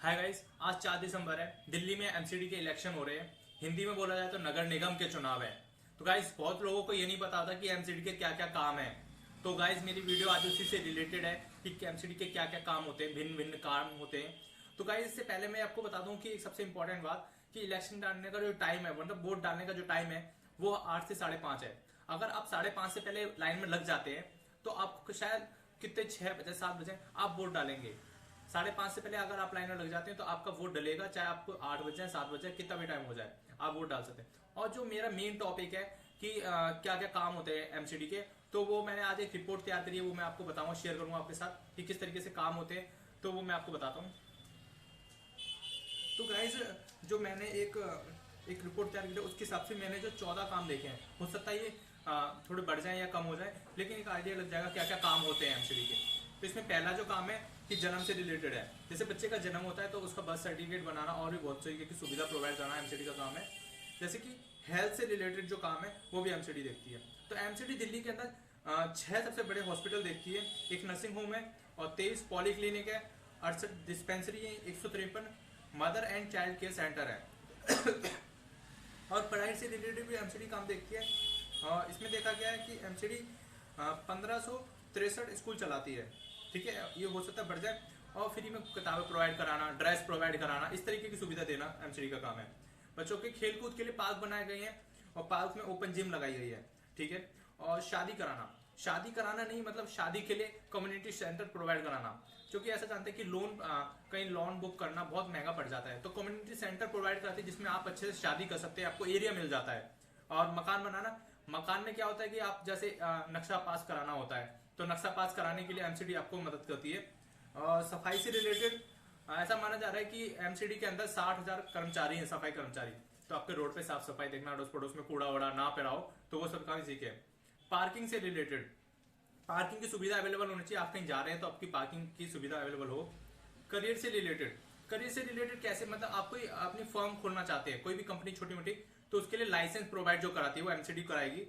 Hi guys, आज 4 दिसंबर है। दिल्ली में एमसीडी के इलेक्शन हो रहे हैं। हिंदी में बोला जाए तो नगर निगम के चुनाव है। तो गाइस, बहुत लोगों को ये नहीं पता था कि एमसीडी के क्या क्या काम है। तो गाइस, मेरी वीडियो आज उसी से रिलेटेड है कि एमसीडी के क्या क्या काम होते हैं, भिन्न भिन्न काम होते हैं। तो गाइस, इससे पहले मैं आपको बता दूं कि एक सबसे इंपॉर्टेंट बात कि इलेक्शन डालने का जो टाइम है, मतलब वोट डालने का जो टाइम है, वो 8 से 5:30 है। अगर आप 5:30 से पहले लाइन में लग जाते हैं तो आपको शायद कितने 6 बजे 7 बजे आप वोट डालेंगे। 5:30 से पहले अगर आप लाइन में लग जाते हैं तो आपका वोट डलेगा, चाहे आपको 8 बजे 7 बजे कितना भी टाइम हो जाए, आप वोट डाल सकते हैं। और जो मेरा मेन टॉपिक है कि क्या क्या काम होते हैं एमसीडी के, तो वो मैंने आज एक रिपोर्ट तैयार करी है, वो मैं आपको बताऊंगा, शेयर करूंगा आपके साथ कि किस तरीके से काम होते हैं। तो वो मैं आपको बताता हूँ। तो गाइज, जो मैंने एक रिपोर्ट तैयार की है, उसके हिसाब से मैंने जो 14 काम देखे हैं, हो सकता है ये थोड़े बढ़ जाए या कम हो जाए, लेकिन एक आइडिया लग जाएगा क्या क्या काम होते हैं एमसीडी के। तो इसमें पहला जो काम है कि जन्म से रिलेटेड है। जैसे बच्चे का जन्म होता है तो उसका बर्थ सर्टिफिकेट बनाना और भी बहुत तरीके की सुविधा प्रोवाइड करना एमसीडी का काम है। जैसे कि हेल्थ से रिलेटेड जो काम है वो भी एमसीडी देखती है। तो एमसीडी दिल्ली के अंदर 6 सबसे बड़े हॉस्पिटल देखती है, एक नर्सिंग होम है और 23 पॉलीक्लिनिक है, 68 डिस्पेंसरी है, 153 mother and child care centre है। और पढ़ाई से रिलेटेड भी एमसीडी काम देखती है। इसमें देखा गया है कि एमसीडी 1563 स्कूल चलाती है। ठीक है, ये हो सकता है बढ़ जाए। और फ्री में किताबें प्रोवाइड कराना, ड्रेस प्रोवाइड कराना, इस तरीके की सुविधा देना एमसीडी का काम है। बच्चों के खेल कूद के लिए पार्क बनाए गए हैं और पार्क में ओपन जिम लगाई गई है। ठीक है, और शादी कराना नहीं, मतलब शादी के लिए कम्युनिटी सेंटर प्रोवाइड कराना, क्योंकि ऐसा जानते हैं कि कहीं लोन बुक करना बहुत महंगा पड़ जाता है। तो कम्युनिटी सेंटर प्रोवाइड कराते हैं जिसमें आप अच्छे से शादी कर सकते हैं, आपको एरिया मिल जाता है। और मकान बनाना, मकान में क्या होता है कि आप जैसे नक्शा पास कराना होता है, तो नक्शा पास कराने के लिए एमसीडी आपको मदद करती है। और सफाई से रिलेटेड ऐसा माना जा रहा है कि एमसीडी के अंदर 60,000 कर्मचारी हैं, सफाई कर्मचारी। तो आपके रोड पे साफ सफाई देखना, अड़ोस पड़ोस में कूड़ा वूड़ा ना पड़ा हो, तो वो सब काम इसी के। पार्किंग से रिलेटेड, पार्किंग की सुविधा अवेलेबल होनी चाहिए। आप कहीं जा रहे हैं तो आपकी पार्किंग की सुविधा अवेलेबल हो। करियर से रिलेटेड कैसे, मतलब आप कोई अपनी फर्म खोलना चाहते हैं, कोई भी कंपनी छोटी मोटी, तो उसके लिए लाइसेंस प्रोवाइड जो कराती है वो एमसीडी कराएगी।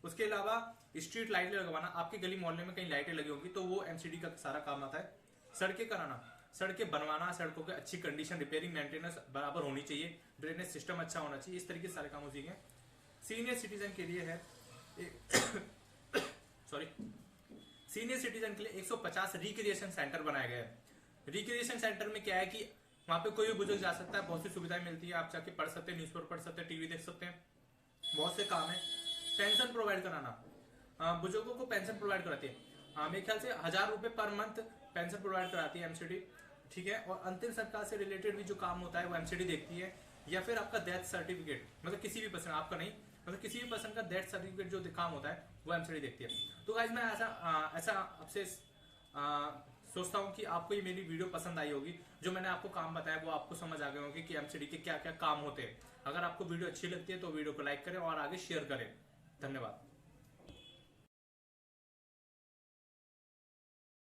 उसके अलावा स्ट्रीट लाइटें लगवाना, आपकी गली मोहल्ले में कहीं लाइटें लगी होंगी तो वो एमसीडी का सारा काम आता है। सड़कें कराना, सड़कें बनवाना, सड़कों की अच्छी कंडीशन, रिपेयरिंग, मेंटेनेंस बराबर होनी चाहिए, ड्रेनेज सिस्टम अच्छा होना चाहिए, इस तरीके से सारे काम उसी के। सीनियर सिटीजन के लिए है सॉरी सीनियर सिटीजन के लिए 150 रिक्रिएशन सेंटर बनाए गए हैं। रिक्रिएशन सेंटर में क्या है कि वहां पे कोई भी बुजुर्ग जा सकता है, बहुत सी सुविधाएं मिलती है, आप जाके पढ़ सकते हैं, न्यूज़पेपर पढ़ सकते हैं, टीवी देख सकते हैं, बहुत से काम है। पेंशन प्रोवाइड कराना, बुजुर्गों को पेंशन प्रोवाइड कराती है। मेरे ख्याल से 1,000 रुपए पर मंथ पेंशन प्रोवाइड कराती है एमसीडी। ठीक है, और अंतिम सरकार से रिलेटेड भी जो काम होता है वो एमसीडी देखती है। या फिर आपका डेथ सर्टिफिकेट, मतलब किसी भी पर्सन, आपका नहीं, मतलब किसी भी पर्सन का डेथ सर्टिफिकेट जो काम होता है वो एमसीडी देखती है। तो गाइस, मैं ऐसा आपसे सोचता हूँ कि आपको ये मेरी वीडियो पसंद आई होगी। जो मैंने आपको काम बताया वो आपको समझ आ गए होंगे कि एमसीडी के क्या क्या काम होते हैं। अगर आपको वीडियो अच्छी लगती है तो वीडियो को लाइक करें और आगे शेयर करें। धन्यवाद।